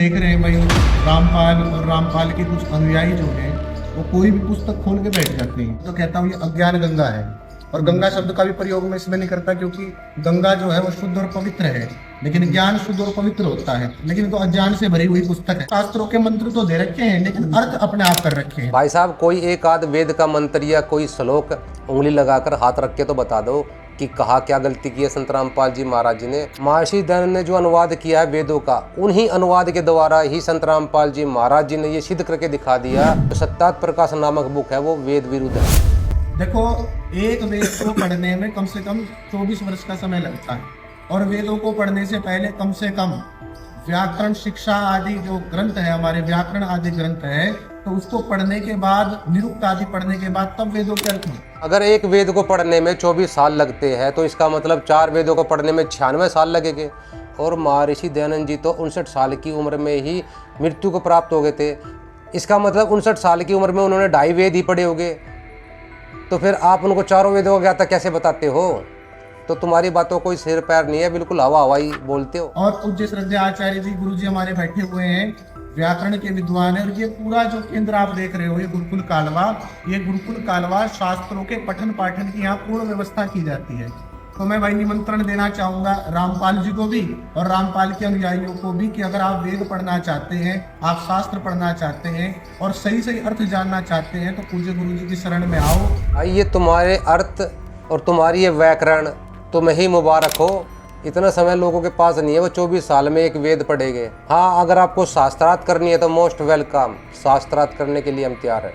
देख रहे हैं भाई, रामपाल और रामपाल के कुछ अनुयायी जो हैं वो कोई भी पुस्तक खोल के बैठ जाते हैं। तो कहता हूँ ये अज्ञान गंगा है, और गंगा शब्द का भी प्रयोग मैं इसमें नहीं करता क्योंकि गंगा जो है वो शुद्ध और पवित्र है, लेकिन ज्ञान शुद्ध और पवित्र होता है। लेकिन तो अज्ञान से भरी हुई पुस्तक है। शास्त्रों के मंत्र तो दे रखे हैं लेकिन अर्थ अपने आप कर रखे हैं। भाई साहब, कोई एक आध वेद का मंत्र या कोई श्लोक उंगली लगाकर हाथ रख के तो बता दो कि कहा क्या गलती की है संत रामपाल जी महाराज जी ने। महर्षि दयानंद ने जो अनुवाद किया है वेदों का, उन्हीं अनुवाद के द्वारा ही संत रामपाल जी महाराज जी ने ये सिद्ध करके दिखा दिया। तो सत्यात प्रकाश नामक बुक है वो वेद विरुद्ध है। देखो, एक वेद को पढ़ने में कम से कम 24 वर्ष का समय लगता है, और वेदों को पढ़ने से पहले कम से कम व्याकरण शिक्षा आदि जो ग्रंथ है, हमारे व्याकरण आदि ग्रंथ है, तो उसको पढ़ने के बाद, निरुक्त आदि पढ़ने के बाद तब वेदों के अर्थ में। अगर एक वेद को पढ़ने में 24 साल लगते हैं तो इसका मतलब 4 वेदों को पढ़ने में 96 साल लगेंगे। और महर्षि दयानंद जी तो 59 साल की उम्र में ही मृत्यु को प्राप्त हो गए थे। इसका मतलब 59 साल की उम्र में उन्होंने 2.5 वेद ही पढ़े होंगे। तो फिर आप उनको 4 वेदों का ज्ञाता कैसे बताते हो? तो तुम्हारी बातों कोई सिर पैर नहीं है, बिल्कुल हवा हवाई बोलते हो। और पूज्य श्रद्धेय आचार्य जी, गुरु जी हमारे बैठे हुए हैं, व्याकरण के विद्वान है। और ये पूरा जो केंद्र आप देख रहे हो, ये गुरुकुल कालवा, ये गुरुकुल कालवा शास्त्रों के पठन पाठन की यहाँ पूर्ण व्यवस्था की जाती है। तो मैं भाई निमंत्रण देना चाहूंगा रामपाल जी को भी और रामपाल के अनुयायियों को भी कि अगर आप वेद पढ़ना चाहते हैं, आप शास्त्र पढ़ना चाहते हैं और सही सही अर्थ जानना चाहते हैं, तो पूज्य गुरु जी की शरण में आओ। ये तुम्हारे अर्थ और तुम्हारी ये व्याकरण तुम्हें ही मुबारक हो। इतना समय लोगों के पास नहीं है, वो 24 साल में एक वेद पढ़ेंगे। हाँ, अगर आपको शास्त्रार्थ करनी है तो मोस्ट वेलकम, शास्त्रार्थ करने के लिए हम तैयार हैं।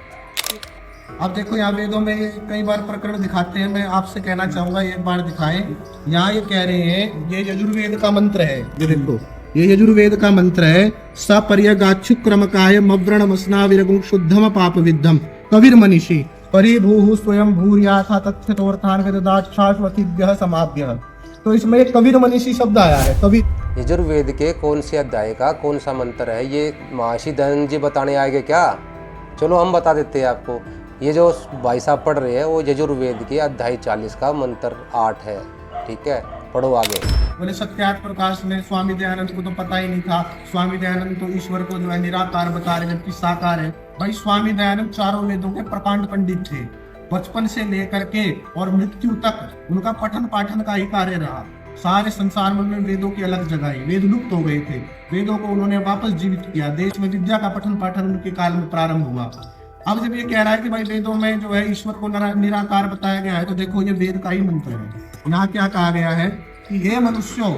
अब देखो, यहाँ वेदों में कई बार प्रकरण दिखाते हैं, मैं आपसे कहना चाहूंगा एक बार दिखाएं। यहाँ ये कह रहे हैं, ये यजुर्वेद का मंत्र है, ये देखो, ये यजुर्वेद का मंत्र है। सपर्यगाच्छु क्रमकाय मव्रणमस्ना विरगुं शुद्धम पाप विद्धम कविर मनीषी परिभूः स्वयं भूर्याथा तथ्यतोर्थान वेददात् शाश्वतीभ्यः समाभ्यः। तो इसमें एक कबीर मनीषी शब्द आया है। कबीर यजुर्वेद के कौन से अध्याय का कौन सा मंत्र है, ये महर्षि दयानंद जी बताने आएंगे क्या? चलो हम बता देते हैं आपको। ये जो भाई साहब पढ़ रहे हैं वो यजुर्वेद के अध्याय 40 का मंत्र 8 है। ठीक है, पढ़ो आगे। बोले सत्यात प्रकाश में स्वामी दयानंद को तो पता ही नहीं था। स्वामी दयानंद तो ईश्वर को जो है निराकार बता रहे, जबकि साकार है। भाई स्वामी दयानंद चारों वेदों के प्रकांड पंडित थे। बचपन से लेकर के और मृत्यु तक उनका पठन पाठन का ही कार्य रहा। सारे संसार में वेदों की अलग जगह है, वेद लुप्त हो गए थे, वेदों को उन्होंने वापस जीवित किया। देश में विद्या का पठन पाठन उनके काल में प्रारंभ हुआ। अब जब ये कह रहा है कि भाई वेदों में जो है ईश्वर को निराकार बताया गया है, तो देखो ये वेद का ही मंत्र है। यहाँ क्या कहा गया है कि हे मनुष्यों,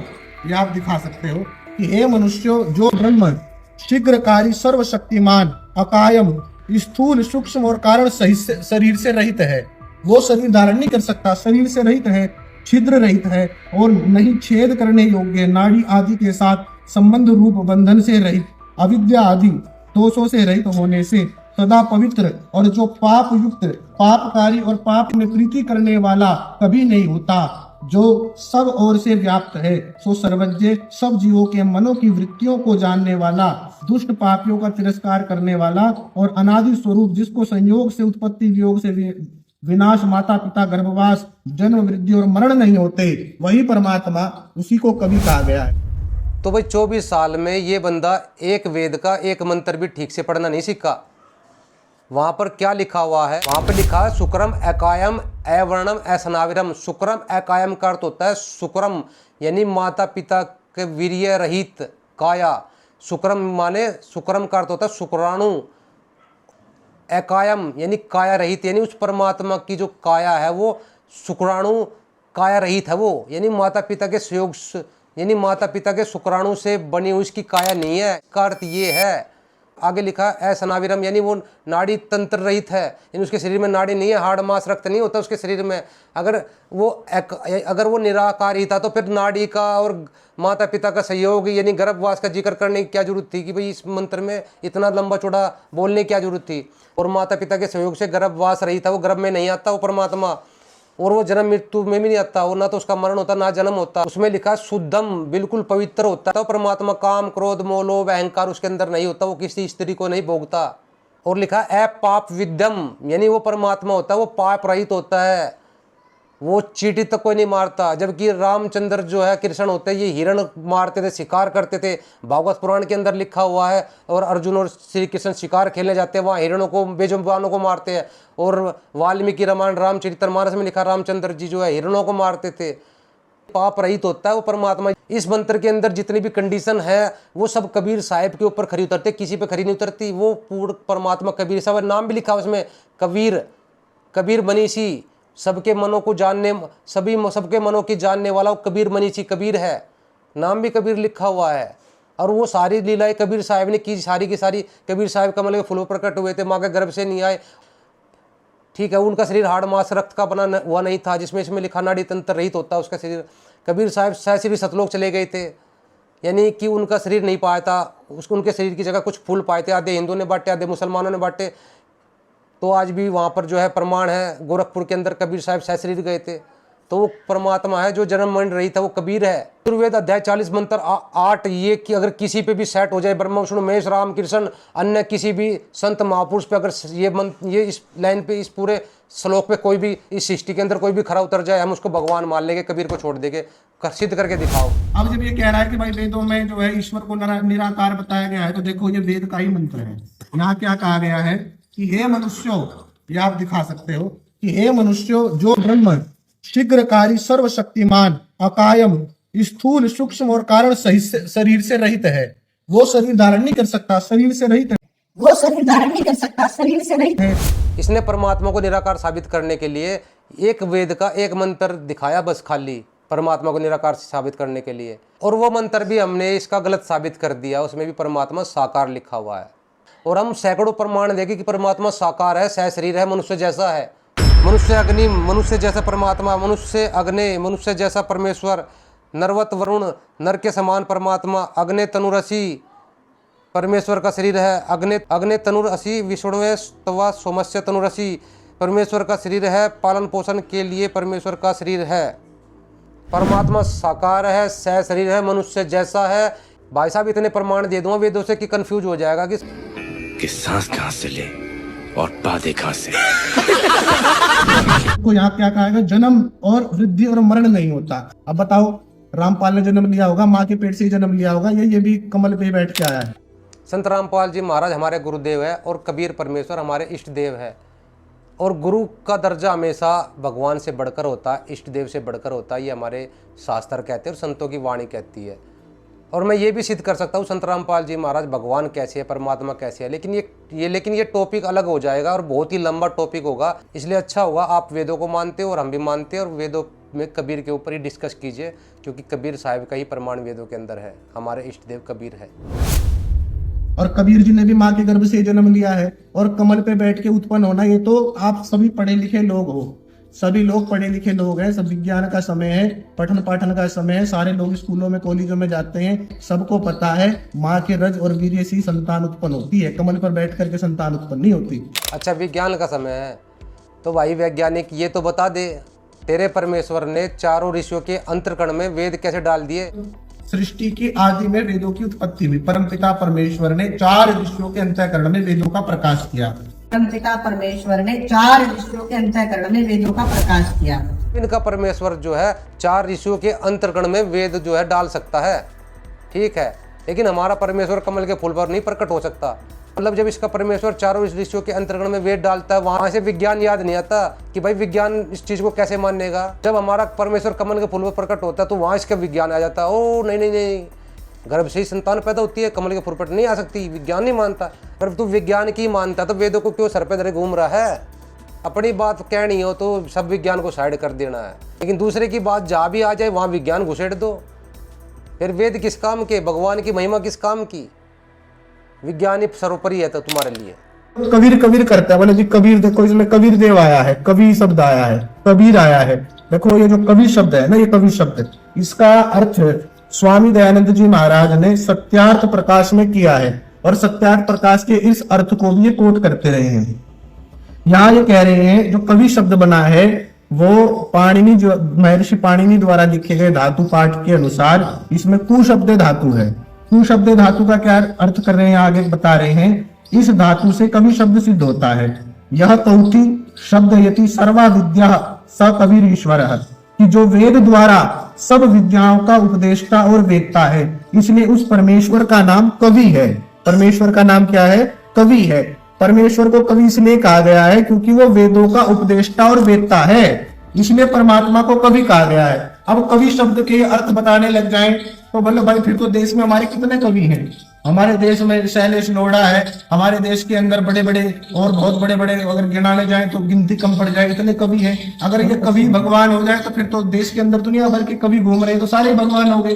ये आप दिखा सकते हो कि हे मनुष्यों, जो ब्रह्म शीघ्रकारी सर्वशक्तिमान अकायम स्थूल सूक्ष्म और कारण सहित शरीर से रहित है, वो शरीर धारण नहीं कर सकता, शरीर से रहित है, छिद्र रहित है और नहीं छेद करने योग्य, नाड़ी आदि के साथ संबंध रूप बंधन से रहित, अविद्या आदि दोषों से रहित होने से सदा पवित्र, और जो पाप युक्त, पापकारी और पाप में प्रीति करने वाला कभी नहीं होता, जो सब ओर से व्याप्त है, सो सर्वज्ञ, सब जीवों के मनों की वृत्तियों को जानने वाला, दुष्ट पापियों का तिरस्कार करने वाला और अनादि स्वरूप, जिसको संयोग से उत्पत्ति, वियोग से विनाश, माता पिता, गर्भवास, जन्म, वृद्धि और मरण नहीं होते, वही परमात्मा, उसी को कभी कहा गया है। तो भाई 24 साल में ये बंदा एक वेद का एक मंत्र भी ठीक से पढ़ना नहीं सीखा। वहां पर क्या लिखा हुआ है? वहां पर लिखा है शुक्रम एकायम अवर्णम असनाविरम। शुक्रम एकायम का अर्थ होता है शुक्रम यानी माता पिता के वीर्य रहित काया। शुक्रम माने, शुक्रम का अर्थ होता है शुक्राणु। एकायम यानी काया रहित, यानी उस परमात्मा की जो काया है वो शुक्राणु काया रहित है, वो यानी माता पिता के सहयोग, यानी माता पिता के शुक्राणु से बनी हुई उसकी काया नहीं है। इसका अर्थ ये है। आगे लिखा असनाविरम यानी वो नाड़ी तंत्र रहित है, यानी उसके शरीर में नाड़ी नहीं है, हाड़ मांस रक्त नहीं होता उसके शरीर में। अगर वो निराकार ही था तो फिर नाड़ी का और माता पिता का सहयोग यानी गर्भवास का जिक्र करने की क्या जरूरत थी कि भाई इस मंत्र में इतना लंबा चौड़ा बोलने की क्या जरूरत थी? और माता पिता के सहयोग से गर्भवास रही था, वो गर्भ में नहीं आता वो परमात्मा, और वो जन्म मृत्यु में भी नहीं आता, वो ना तो उसका मरण होता ना जन्म होता। उसमें लिखा शुद्धम, बिल्कुल पवित्र होता है। तो परमात्मा काम क्रोध मोह लोभ अहंकार उसके अंदर नहीं होता, वो किसी स्त्री को नहीं भोगता। और लिखा है पाप विद्यम यानी वो परमात्मा होता है वो पाप रहित होता है। वो चींटी तक कोई नहीं मारता। जबकि रामचंद्र जो है कृष्ण होते ये हिरण मारते थे, शिकार करते थे, भागवत पुराण के अंदर लिखा हुआ है। और अर्जुन और श्री कृष्ण शिकार खेलने जाते हैं, वहाँ हिरणों को, बेजुबानों को मारते हैं। और वाल्मीकि रामायण रामचरितमानस में लिखा रामचंद्र जी जो है हिरणों को मारते थे। पाप रहित होता है वो परमात्मा। इस मंत्र के अंदर जितनी भी कंडीशन है वो सब कबीर साहिब के ऊपर खरी उतरती, किसी पे खरी नहीं उतरती। वो पूर्ण परमात्मा कबीर साहब, नाम भी लिखा उसमें कबीर, कबीर मनीषी, सबके मनों को जानने, सबके मनों की जानने वाला वो कबीर मनीषी कबीर है, नाम भी कबीर लिखा हुआ है। और वो सारी लीलाएं कबीर साहिब ने की, सारी की सारी। कबीर साहिब कमल के फूलों प्रकट हुए थे, माँ के गर्भ से नहीं आए, ठीक है। उनका शरीर हाड़ मांस रक्त का बना हुआ नहीं था, जिसमें इसमें लिखा नाड़ी तंत्र रहित होता है उसका शरीर। कबीर साहिब सहस्री सतलोक चले गए थे, यानी कि उनका शरीर नहीं पाया था, उनके शरीर की जगह कुछ फूल पाए थे। आधे हिंदुओं ने बांटे, आधे मुसलमानों ने बांटे। तो आज भी वहाँ पर जो है प्रमाण है, गोरखपुर के अंदर कबीर साहिब सहशरीर गए थे। तो वो परमात्मा है जो जन्म मरण रही था, वो कबीर है। आयुर्वेद अध्याय 40 मंत्र 8 ये कि अगर किसी पे भी सेट हो जाए, ब्रह्मा विष्णु महेश राम कृष्ण अन्य किसी भी संत महापुरुष पे अगर ये मंत्र, ये इस लाइन पे, इस पूरे श्लोक पे कोई भी इस सृष्टि के अंदर कोई भी खरा उतर जाए, हम उसको भगवान मान लेंगे, कबीर को छोड़ देंगे। सिद्ध करके दिखाओ। अब जब ये कह रहा है कि भाई वेदों में जो है ईश्वर को निराकार बताया गया है, तो देखो ये वेद का ही मंत्र है। यहाँ क्या कहा गया है कि हे मनुष्यों, ये आप दिखा सकते हो कि हे मनुष्यों, जो ब्रह्म शीघ्रकारी सर्वशक्तिमान अकायम स्थूल सूक्ष्म और कारण सहित शरीर से रहित है, वो शरीर धारण नहीं कर सकता, शरीर से रहित है, वो शरीर धारण नहीं कर सकता, शरीर से रहित है। इसने परमात्मा को निराकार साबित करने के लिए एक वेद का एक मंत्र दिखाया, बस खाली परमात्मा को निराकार साबित करने के लिए। और वो मंत्र भी हमने इसका गलत साबित कर दिया, उसमें भी परमात्मा साकार लिखा हुआ है। और हम सैकड़ों प्रमाण देंगे कि परमात्मा साकार है, सहशरीर है, मनुष्य जैसा है। मनुष्य अग्नि, मनुष्य जैसा परमात्मा, मनुष्य अग्नि, मनुष्य जैसा परमेश्वर, नरवत वरुण, नर के समान परमात्मा, अग्नि तनुरसी परमेश्वर का शरीर है। अग्नि तनुरसी विष्णुवे तवा सोमस्य तनुरसी परमेश्वर का शरीर है, पालन पोषण के लिए परमेश्वर का शरीर है। परमात्मा साकार है, सह शरीर है, मनुष्य जैसा है। भाई साहब इतने प्रमाण दे दूंगा वेदों से कि कंफ्यूज हो जाएगा कि सांस कहां से ले और बातें कहां से। को यहाँ क्या कहा है, जन्म और वृद्धि और मरण नहीं होता। अब बताओ, रामपाल ने जन्म लिया होगा, माँ के पेट से ही जन्म लिया होगा, ये भी कमल पे बैठ के आया है। संत रामपाल जी महाराज हमारे गुरुदेव है और कबीर परमेश्वर हमारे इष्ट देव है। और गुरु का दर्जा हमेशा भगवान से बढ़कर होता है, इष्ट देव से बढ़कर होता है, ये हमारे शास्त्र कहते हैं और संतों की वाणी कहती है। और मैं ये भी सिद्ध कर सकता हूँ संत रामपाल जी महाराज भगवान कैसे है, परमात्मा कैसे है। लेकिन ये टॉपिक अलग हो जाएगा और बहुत ही लंबा टॉपिक होगा। इसलिए अच्छा होगा आप वेदों को मानते हो और हम भी मानते हैं, और वेदों में कबीर के ऊपर ही डिस्कस कीजिए, क्योंकि कबीर साहिब का ही प्रमाण वेदों के अंदर है। हमारे इष्ट देव कबीर है। और कबीर जी ने भी माँ के गर्भ से जन्म लिया है। और कमल पे बैठ के उत्पन्न होना, ये तो आप सभी पढ़े लिखे लोग हो, सभी लोग पढ़े लिखे लोग हैं। सब विज्ञान का समय है, पठन पाठन का समय है, सारे लोग स्कूलों में कॉलेजों में जाते हैं, सबको पता है माँ के रज और वीर्य से संतान उत्पन्न होती है, कमल पर बैठ करके संतान उत्पन्न नहीं होती। अच्छा, विज्ञान का समय है तो भाई वैज्ञानिक ये तो बता दे, तेरे परमेश्वर ने चारों ऋषियों के अंतर्कण में वेद कैसे डाल दिए? सृष्टि की आदि में वेदों की उत्पत्ति हुई। परमपिता परमेश्वर ने 4 ऋषियों के अंतःकरण में वेदों का प्रकाश किया। परमपिता परमेश्वर ने 4 ऋषियों के अंतःकरण में वेदों का प्रकाश किया। इनका परमेश्वर जो है 4 ऋषियों के अंतर्कण में वेद जो है डाल सकता है, ठीक है। लेकिन हमारा परमेश्वर कमल के फूल पर नहीं प्रकट हो सकता। मतलब जब इसका परमेश्वर चारों ऋषियों के अंतर्गण में वेद डालता है, वहां से विज्ञान याद नहीं आता कि भाई विज्ञान इस चीज को कैसे मानेगा। जब हमारा परमेश्वर कमल के फूल पर प्रकट होता है तो वहां इसका विज्ञान आ जाता है। ओ नहीं नहीं नहीं, गर्भ से ही संतान पैदा होती है, कमल के फूल पर नहीं आ सकती, विज्ञान नहीं मानता। पर तू विज्ञान की मानता तो वेदों को क्यों सर पे धरे घूम रहा है? अपनी बात कहनी हो तो सब विज्ञान को साइड कर देना है, लेकिन दूसरे की बात जहाँ भी आ जाए वहाँ विज्ञान घुसेड़ दो। फिर वेद किस काम के, भगवान की महिमा किस काम की? विज्ञान ही सर्वोपरि है तो तुम्हारे लिए। कबीर कबीर करता है, बोले जी कबीर देखो, इसमें कबीर देव आया है, कबीर शब्द आया है, कबीर आया है। देखो ये जो कबीर शब्द है ना, ये कबीर शब्द है, इसका अर्थ स्वामी दयानंद जी महाराज ने सत्यार्थ प्रकाश में किया है, और सत्यार्थ प्रकाश के इस अर्थ को भी ये कोट करते रहे हैं। यहाँ ये कह रहे हैं जो कवि शब्द बना है वो पाणिनि, जो महर्षि पाणिनि द्वारा लिखे गए धातु पाठ के अनुसार इसमें कु शब्द धातु है। कु शब्द धातु का क्या अर्थ कर रहे हैं आगे बता रहे हैं, इस धातु से कवि शब्द सिद्ध होता है। यह तौति शब्द यति सर्वा विद्या स कबीर ईश्वर है, कि जो वेद द्वारा सब विद्याओं का उपदेष्टा और वेदता है, इसलिए उस परमेश्वर का नाम कवि है। परमेश्वर का नाम क्या है? कवि है। परमेश्वर को कवि इसलिए कहा गया है क्योंकि वो वेदों का उपदेष्टा और वेदता है, इसलिए परमात्मा को कवि कहा गया है। अब कवि शब्द के अर्थ बताने लग जाएं तो बोले भाई फिर तो देश में हमारे कितने कवि हैं। हमारे देश में शैलेश लोढ़ा है, हमारे देश के अंदर बड़े बड़े और बहुत बड़े बड़े अगर गिनाने जाए तो गिनती कम पड़ जाए, इतने कवि हैं। अगर ये कवि भगवान हो जाए तो फिर तो देश के अंदर दुनिया भर के कवि घूम रहे हैं, तो सारे भगवान हो गए।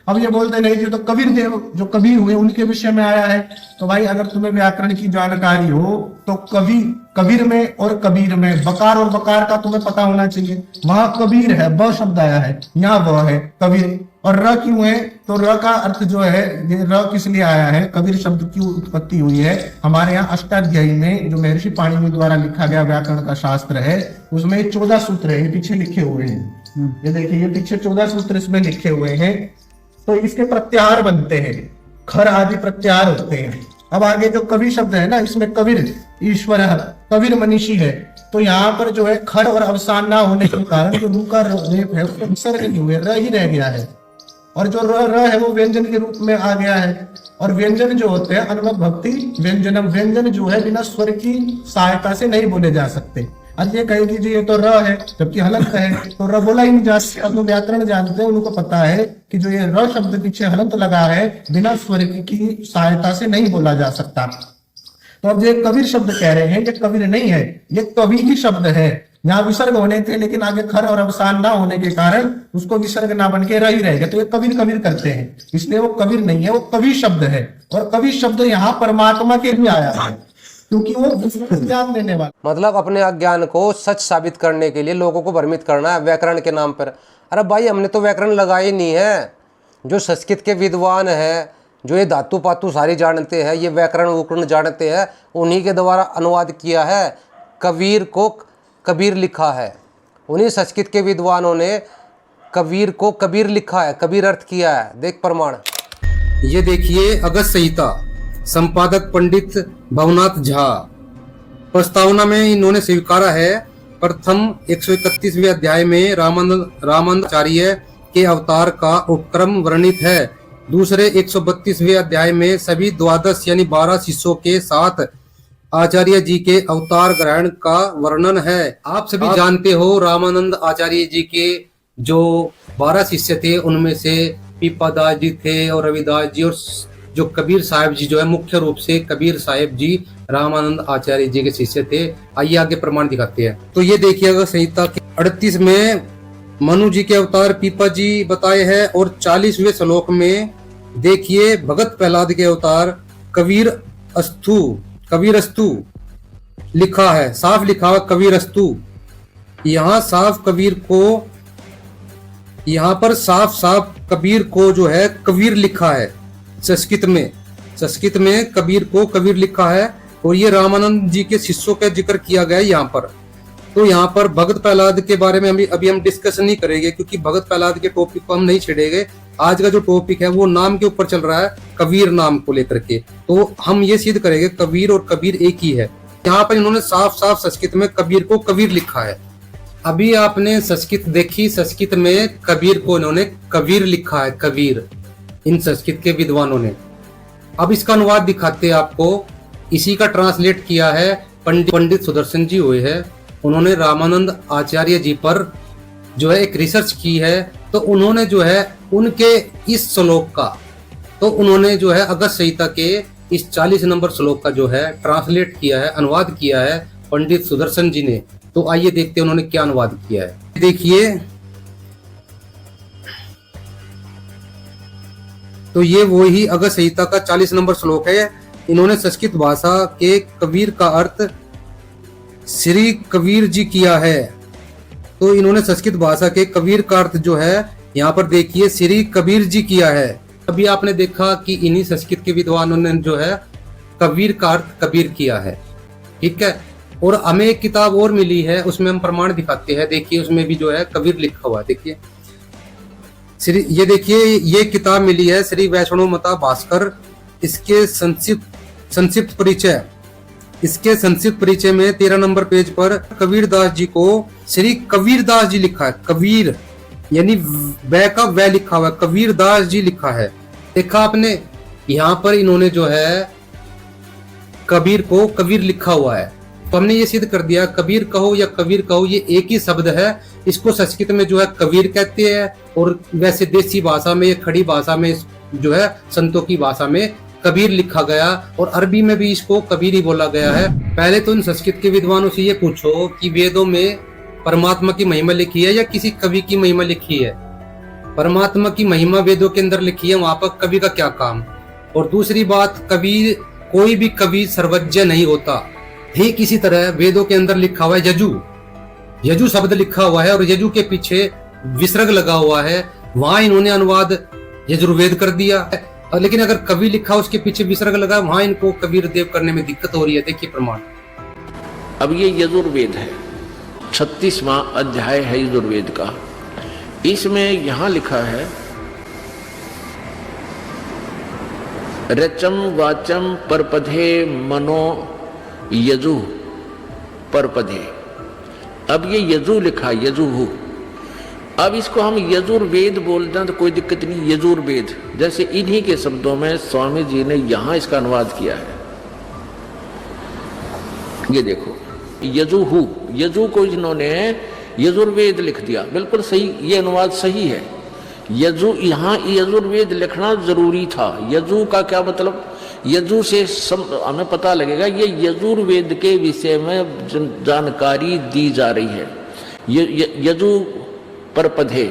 अब ये बोलते नहीं थे तो कबीर देव जो कवि हुए उनके विषय में आया है। तो भाई अगर तुम्हें व्याकरण की जानकारी हो तो कवि कबीर में और कबीर में बकार और बकार का तुम्हें पता होना चाहिए। वहां कबीर है, ब शब्द आया है, यहाँ व है कबीर। और र क्यों है? तो र का अर्थ जो है, ये र किस लिए आया है, कबीर शब्द की उत्पत्ति हुई है हमारे यहाँ अष्टाध्यायी में, जो महर्षि पाणिनि द्वारा लिखा गया व्याकरण का शास्त्र है, उसमें 14 सूत्र है, ये पीछे लिखे हुए हैं। ये देखिए, ये पीछे 14 सूत्र इसमें लिखे हुए हैं। तो इसके प्रत्याहार बनते हैं, खर आदि प्रत्याहार होते हैं। अब आगे जो कवि शब्द है ना, इसमें कबीर ईश्वर है, कबीर मनीषी है। तो यहाँ पर जो है खर और अवसान ना होने के कारण जो रू का रेप है उसको विसर्ग नहीं हुए, र ही रह गया है। और जो र है वो व्यंजन के रूप में आ गया है। और व्यंजन जो होते हैं अनुमत भक्ति व्यंजनम, व्यंजन जो है बिना स्वर की सहायता से नहीं बोले जा सकते। अब ये कहेगी जी ये तो र है जबकि हलंत है, तो र बोला ही नहीं जा सकता। अब व्याकरण जानते हैं, उनको पता है कि जो ये र शब्द पीछे हलंत लगा है बिना स्वर की सहायता से नहीं बोला जा सकता। तो अब ये कबीर शब्द कह रहे हैं, ये कबीर नहीं है, ये कवि ही शब्द है। यहाँ विसर्ग होने थे लेकिन आगे खर और अवसान ना होने के कारण उसको विसर्ग ना बन के रह रहेगा, तो ये कबीर कबीर करते हैं, इसलिए वो कबीर नहीं है, वो कवि शब्द है। और कवि शब्द यहाँ परमात्मा के लिए आया है क्योंकि वो ज्ञान देने वाला। मतलब अपने अज्ञान को सच साबित करने के लिए लोगों को भ्रमित करना है व्याकरण के नाम पर। अरे भाई हमने तो व्याकरण लगाई नहीं है। जो संस्कृत के विद्वान हैं, जो ये धातु पातु सारी जानते हैं, ये व्याकरण वूकरण जानते हैं, उन्हीं के द्वारा अनुवाद किया है। कबीर को कबीर लिखा है, उन्हीं संस्कृत के विद्वानों ने कबीर को कबीर लिखा है, कबीर अर्थ किया है। देख प्रमाण, ये देखिए अगस्त संहिता, संपादक पंडित भवनाथ झा। प्रस्तावना में इन्होंने स्वीकारा है प्रथम 131वें अध्याय में रामानंदाचार्य के अवतार का उपक्रम वर्णित है। दूसरे 132वें अध्याय में सभी 12 यानी 12 शिष्यों के साथ आचार्य जी के अवतार ग्रहण का वर्णन है। आप सभी जानते हो रामानंद आचार्य जी के जो 12 शिष्य थे उनमें से पीपादास जी थे और रविदास जी, और जो कबीर साहिब जी जो है मुख्य रूप से कबीर साहिब जी रामानंद आचार्य जी के शिष्य थे। आइए आगे प्रमाण दिखाते हैं। तो ये देखिएगा संहिता के 38 में मनु जी के अवतार पीपा जी बताए हैं, और 40वें श्लोक में देखिए भगत प्रहलाद के अवतार कबीर अस्तु लिखा है, साफ लिखा हुआ कबीर अस्तु। यहाँ साफ कबीर को, यहाँ पर साफ कबीर को जो है कबीर लिखा है। संस्कृत में कबीर को कबीर लिखा है, और ये रामानंद जी के शिष्यों का जिक्र किया गया है यहाँ पर। तो यहाँ पर भगत प्रहलाद के बारे में अभी हम डिस्कस नहीं करेंगे, क्योंकि भगत प्रहलाद के टॉपिक को हम नहीं छेड़ेंगे। आज का जो टॉपिक है वो नाम के ऊपर चल रहा है, कबीर नाम को लेकर के। तो हम ये सिद्ध करेंगे कबीर और कबीर एक ही है। यहाँ पर इन्होंने साफ संस्कृत में कबीर को कबीर लिखा है। अभी आपने संस्कृत देखी, संस्कृत में कबीर को इन्होंने कबीर लिखा है, कबीर, इन संस्कृत के विद्वानों ने। अब इसका अनुवाद दिखाते हैं आपको। इसी का ट्रांसलेट किया है पंडित सुदर्शन जी हुए हैं। उन्होंने रामानंद आचार्य जी पर जो है एक रिसर्च की है, तो उन्होंने जो है उनके इस श्लोक का, तो उन्होंने जो है अगस्त संहिता के इस 40 नंबर श्लोक का जो है ट्रांसलेट किया है, अनुवाद किया है पंडित सुदर्शन जी ने। तो आइए देखते हैं उन्होंने क्या अनुवाद किया है। देखिए, तो ये वही अगस्त संहिता का 40 नंबर श्लोक है। इन्होंने संस्कृत भाषा के कबीर का अर्थ श्री कबीर जी किया है। तो इन्होंने संस्कृत भाषा के कबीर का अर्थ जो है यहाँ पर देखिए श्री कबीर जी किया है। अभी आपने देखा कि इन्हीं संस्कृत के विद्वानों ने जो है कबीर का अर्थ कबीर किया है, ठीक है। और हमें एक किताब और मिली है, उसमें हम प्रमाण दिखाते हैं। देखिए उसमें भी जो है कबीर लिखा हुआ है। देखिए ये देखिए, ये किताब मिली है श्री वैष्णव मता भास्कर, इसके संक्षिप्त परिचय इसके संक्षिप्त परिचय में 13 नंबर पेज पर कबीरदास जी को श्री कबीरदास जी लिखा है। कबीर यानी वै का वै लिखा हुआ है, कबीरदास जी लिखा है। देखा आपने, यहाँ पर इन्होंने जो है कबीर को कबीर लिखा हुआ है, तो हमने ये सिद्ध कर दिया कबीर कहो या कबीर कहो ये एक ही शब्द है। इसको संस्कृत में जो है कबीर कहते हैं, और वैसे देसी भाषा में, खड़ी भाषा में जो है संतों की भाषा में कबीर लिखा गया, और अरबी में भी इसको कबीर ही बोला गया है। पहले तो इन संस्कृत के विद्वानों से ये पूछो कि वेदों में परमात्मा की महिमा लिखी है या किसी कवि की महिमा लिखी है। परमात्मा की महिमा वेदों के अंदर लिखी है, वहां पर कवि का क्या काम। और दूसरी बात, कवि कोई भी कवि सर्वज्ञ नहीं होता। ठीक इसी तरह वेदों के अंदर लिखा हुआ है यजु, यजु शब्द लिखा हुआ है, और यजु के पीछे विसर्ग लगा हुआ है, वहां इन्होंने अनुवाद यजुर्वेद कर दिया। लेकिन अगर कवि लिखा उसके पीछे विसर्ग लगा, वहां इनको कबीर देव करने में दिक्कत हो रही है। देखिए प्रमाण। अब ये यजुर्वेद है, 36वां अध्याय है यजुर्वेद का। इसमें यहां लिखा है रचम वाचम परपधे मनो यजु परपधे। अब ये यजु लिखा, यजुहु। अब इसको हम यजुर्वेद बोलते हैं तो कोई दिक्कत नहीं, यजुर्वेद। जैसे इन्हीं के शब्दों में स्वामी जी ने यहां इसका अनुवाद किया है। ये देखो, यजुहु, यजु को इन्होंने यजुर्वेद लिख दिया। बिल्कुल सही, ये अनुवाद सही है। यजु, यहाँ यजुर्वेद लिखना जरूरी था। यजु का क्या मतलब, यजु से हमें पता लगेगा ये यजुर्वेद के विषय में जानकारी दी जा रही है। यजु परपधे,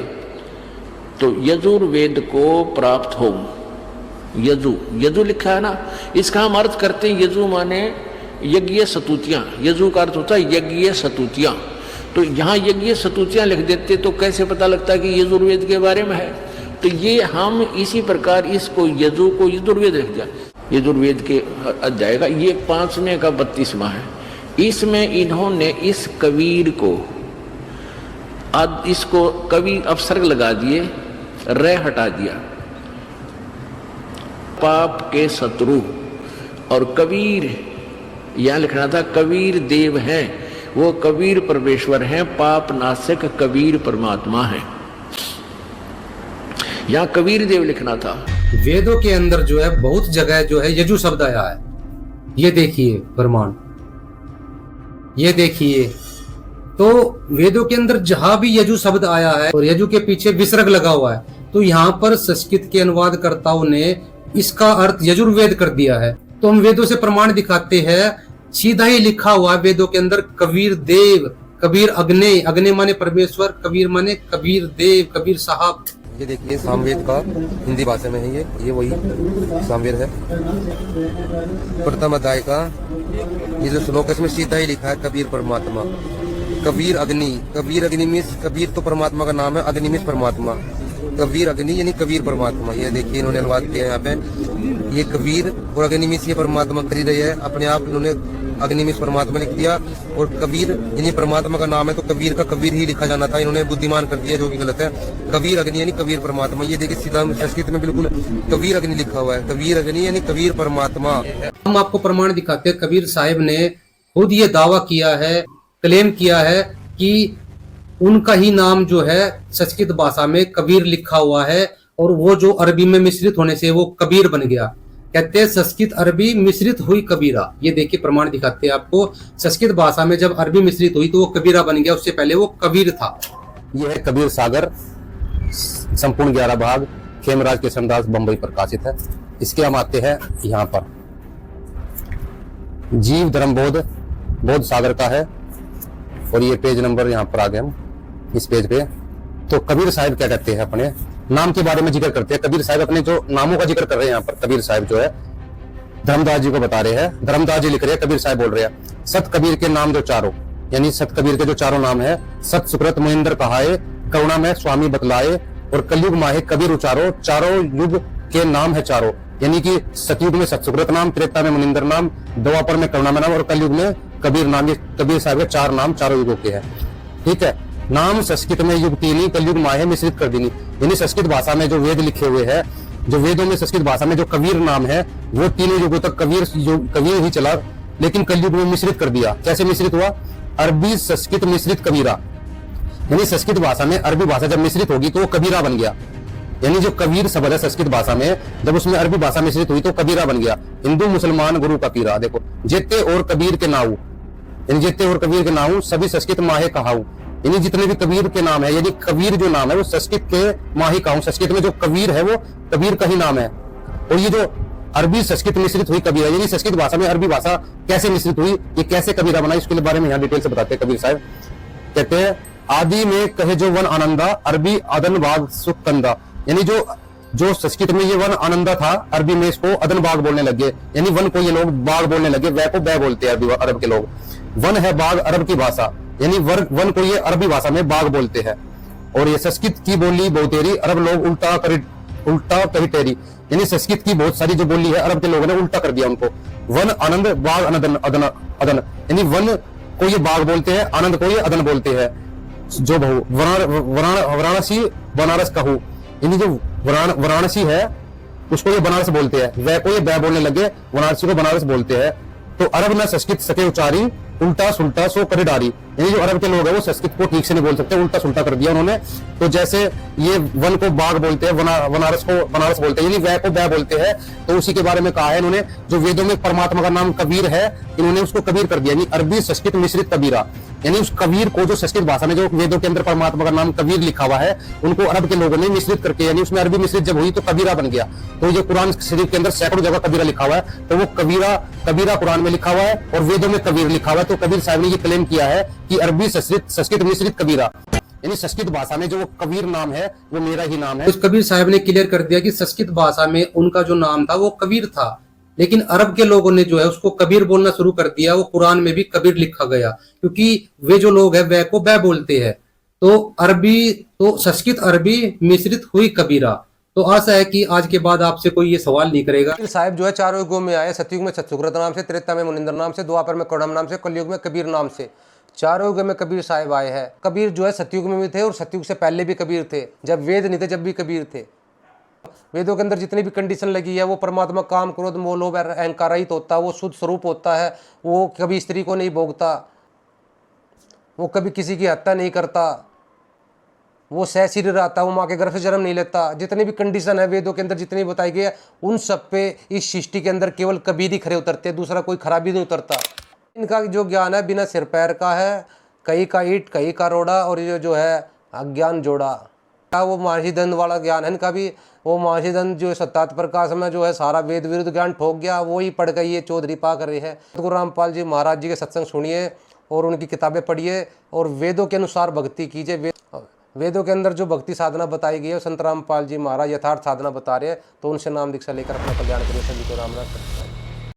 तो यजुर्वेद को प्राप्त हो। यजु, यजु लिखा है ना, इसका हम अर्थ करते हैं यजु माने यज्ञ सतुतियां। यजु का अर्थ होता है यज्ञ सतुतियां। तो यहाँ यज्ञ सतुतियां लिख देते तो कैसे पता लगता है कि यजुर्वेद के बारे में है। तो ये हम इसी प्रकार इसको यजु को यजुर्वेद लिख दिया। यजुर्वेद के अध्याय का ये 5वें का 32वां है। इसमें इन्होंने इस कबीर को इसको कवि अपसर्ग लगा दिए, रे हटा दिया। पाप के शत्रु, और कबीर यहां लिखना था कबीर देव हैं, वो कबीर परमेश्वर हैं, पाप नाशक कबीर परमात्मा है। यहां कबीर देव लिखना था। वेदों के अंदर जो है बहुत जगह जो है यजु शब्द आया है। ये देखिए प्रमाण, ये देखिए। तो वेदों के अंदर जहां भी यजु शब्द आया है और यजु के पीछे विसर्ग लगा हुआ है, तो यहाँ पर संस्कृत के अनुवादकर्ताओं ने इसका अर्थ यजुर्वेद कर दिया है। तो हम वेदों से प्रमाण दिखाते हैं, सीधा ही लिखा हुआ है वेदों के अंदर कबीर देव, कबीर अग्नि, अग्नि माने परमेश्वर, कबीर माने कबीर देव, कबीर साहब। ये देखिए सामवेद का हिंदी भाषा में है, ये वही सामवेद है। प्रथम अध्याय का ये जो श्लोक है इसमें सीधा ही लिखा है कबीर परमात्मा, कबीर अग्नि। कबीर अग्नि मीन्स कबीर तो परमात्मा का नाम है, अग्नि मीन्स परमात्मा। कबीर अग्नि यानी कबीर परमात्मा। ये देखिए इन्होंने अनुवाद किया यहाँ पे, ये कबीर और अग्नि मीन्स ये परमात्मा कर रही है अपने आप। इन्होंने अग्नि मीन्स परमात्मा लिख दिया, और कबीर यानी परमात्मा का नाम है तो कबीर का कबीर ही लिखा जाना था, इन्होंने बुद्धिमान कर दिया, जो भी गलत है। कबीर अग्नि यानी कबीर परमात्मा। ये देखिए सीधा संस्कृत में बिल्कुल कबीर अग्नि लिखा हुआ है, कबीर अग्नि यानी कबीर परमात्मा। हम आपको प्रमाण दिखाते हैं, कबीर साहिब ने खुद ये दावा किया है, क्लेम किया है कि उनका ही नाम जो है संस्कृत भाषा में कबीर लिखा हुआ है, और वो जो अरबी में मिश्रित होने से वो कबीर बन गया। कहते हैं संस्कृत अरबी मिश्रित हुई कबीरा। ये देखिए प्रमाण दिखाते हैं आपको, संस्कृत भाषा में जब अरबी मिश्रित हुई तो वो कबीरा बन गया, उससे पहले वो कबीर था। यह है कबीर सागर, संपूर्ण 11 भाग, खेमराज के समदास बंबई प्रकाशित है। इसके हम आते हैं यहाँ पर, जीव धर्मबोध बोध सागर का है, और ये पेज नंबर यहाँ पर आ गए हम इस पेज पे। तो कबीर साहिब क्या कहते हैं, अपने नाम के बारे में जिक्र करते हैं। कबीर साहिब अपने जो नामों का जिक्र कर रहे हैं यहाँ पर, कबीर साहिब जो है धर्मदास जी को बता रहे हैं। धर्मदास जी लिख रहे हैं, कबीर साहिब बोल रहे हैं, सत कबीर के नाम जो चारों, यानी सत कबीर के जो चारों नाम है, सत सुकृत मोहिंदर कहाए, करुणा में स्वामी बतलाए, और कलयुग माहे कबीर उचारो। चारों युग के नाम है चारों, यानी कि सतयुग में सत सुकृत नाम, त्रेता में मुनिंदर नाम, द्वापर में करुणा में नाम, और कलयुग में कबीर नाम। ये कबीर साहिब के 4 नाम चारों युगों के हैं। ठीक है, नाम संस्कृत में युग तीनी, कलयुग माहे मिश्रित कर देनी। यानी संस्कृत भाषा में जो वेद लिखे हुए हैं, जो वेदों में संस्कृत भाषा में जो कबीर नाम है, वो तीनों युगों तक कबीर ही चला। लेकिन कलयुग में मिश्रित कर दिया। कैसे मिश्रित हुआ? अरबी संस्कृत मिश्रित कबीरा, यानी संस्कृत भाषा में अरबी भाषा जब मिश्रित होगी तो वो कबीरा बन गया। यानी जो कबीर शब्द है संस्कृत भाषा में, जब उसमें अरबी भाषा मिश्रित हुई तो कबीरा बन गया। हिंदू मुसलमान गुरु का पीरा। देखो, जेते और कबीर के नाऊ, यानी जेते और कबीर के नाऊ सभी संस्कृत माहे कहाऊ, यानी जितने भी कबीर के नाम है, यानी कबीर जो नाम है वो संस्कृत के माही कहाऊ, संस्कृत में जो कबीर है वो कबीर का ही नाम है। और ये जो अरबी संस्कृत मिश्रित हुई कबीरा, यानी संस्कृत भाषा में अरबी भाषा कैसे मिश्रित हुई, ये कैसे कबीरा बना, इसके बारे में यहाँ डिटेल से बताते हैं कबीर साहब। कहते हैं, आदि में कहे जो वन आनंदा, अरबी अदन बाग सुख कंदा, यानी जो संस्कृत में ये वन आनंदा था, अरबी में इसको अदन बाग बोलने लगे, यानी वन को ये लोग बाग बोलने लगे, वह को बै बोलते हैं अरब के लोग। वन है बाग अरब की भाषा, यानी वन को ये अरबी भाषा में बाग बोलते हैं। और ये संस्कृत की बोली बहुतेरी, अरब लोग उल्टा करी टेरी, यानी संस्कृत की बहुत सारी जो बोली है अरब के लोगों ने उल्टा कर दिया उनको। वन आनंद बाग अदन, यानी वन को ये बाग बोलते हैं, आनंद को ये अदन बोलते हैं। जो बहु वाराणसी बनारस कहू, यानी जो वाराणसी है उसको ये बनारस बोलते हैं, वह को ये बै बोलने लगे, वाराणसी को बनारस बोलते हैं। तो अरब न संस्कृत सके उचारी, उल्टा सुल्टा सो करे डारी, यानी जो अरब के लोग हैं वो संस्कृत को ठीक से नहीं बोल सकते, उल्टा सुल्टा कर दिया उन्होंने। तो जैसे ये वन को बाग बोलते हैं, बनारस को बनारस बोलते हैं, यानी वह को बै बोलते हैं, तो उसी के बारे में कहा है इन्होंने। जो वेदों में परमात्मा का नाम कबीर है, इन्होंने उसको कबीर कर दिया, यानी अरबी संस्कृत मिश्रित कबीरा, यानी उस कबीर को जो संस्कृत भाषा में जो वेदों के अंदर परमात्मा का नाम कबीर लिखा हुआ है, उनको अरब के लोगों ने मिश्रित करके, यानी उसमें अरबी मिश्रित जब हुई तो कबीरा बन गया। तो ये कुरान शरीफ के अंदर सैकड़ों जगह कबीरा लिखा हुआ है, तो वो कबीरा कुरान में लिखा हुआ है और वेदों में कबीर लिखा हुआ है। तो कबीर साहब ने ये क्लेम किया है कि अरबी संस्कृत मिश्रित कबीरा, यानी संस्कृत भाषा में जो कबीर नाम है वो मेरा ही नाम है। तो कबीर साहब ने क्लियर कर दिया कि संस्कृत भाषा में उनका जो नाम था वो कबीर था, लेकिन अरब के लोगों ने जो है उसको कबीर बोलना शुरू कर दिया। वो कुरान में भी कबीर लिखा गया, क्योंकि वे जो लोग हैं वह को बै बोलते हैं। तो अरबी, तो संस्कृत अरबी मिश्रित हुई कबीरा। तो आशा है कि आज के बाद आपसे कोई ये सवाल नहीं करेगा। कबीर साहब जो है चारों युगों में आए, सतयुग में सतसुकृत नाम से, त्रेता में मुनिंदर नाम से, द्वापर में कौड़म नाम से, कलयुग में कबीर नाम से, चारों युग में कबीर साहब आए हैं। कबीर जो है सतयुग में भी थे और सतयुग से पहले भी कबीर थे, जब वेद नहीं थे जब भी कबीर थे। वेदों के अंदर जितनी भी कंडीशन लगी है, वो परमात्मा काम क्रोध मोह लोभ अहंकार रहित होता है, वो शुद्ध स्वरूप होता है, वो कभी स्त्री को नहीं भोगता, वो कभी किसी की हत्या नहीं करता, वो सहशीर रहता, वो माँ के गर्भ से जन्म नहीं लेता। जितनी भी कंडीशन है वेदों के अंदर जितनी बताई गई है, उन सब पे इस सृष्टि के अंदर केवल कबीर ही खड़े उतरते हैं, दूसरा कोई खराबी नहीं उतरता। इनका जो ज्ञान है बिना सिर पैर का है, कहीं का ईट कहीं का रोड़ा, और ये जो है अज्ञान जोड़ा, वो महर्षि दंड वाला ज्ञान है इनका भी। वो महर्षि दंड जो सत्यात प्रकाश में जो है सारा वेद विरुद्ध ज्ञान ठोक गया, वो ही पढ़ गई ये चौधरी पा कर रही है। गुरु रामपाल जी महाराज जी के सत्संग सुनिए और उनकी किताबें पढ़िए और वेदों के अनुसार भक्ति कीजिए। वेदों के अंदर जो भक्ति साधना बताई गई है, संत रामपाल जी महाराज यथार्थ साधना बता रहे हैं, तो उनसे नाम दीक्षा लेकर अपना कल्याण करिए। सभी को राम राम।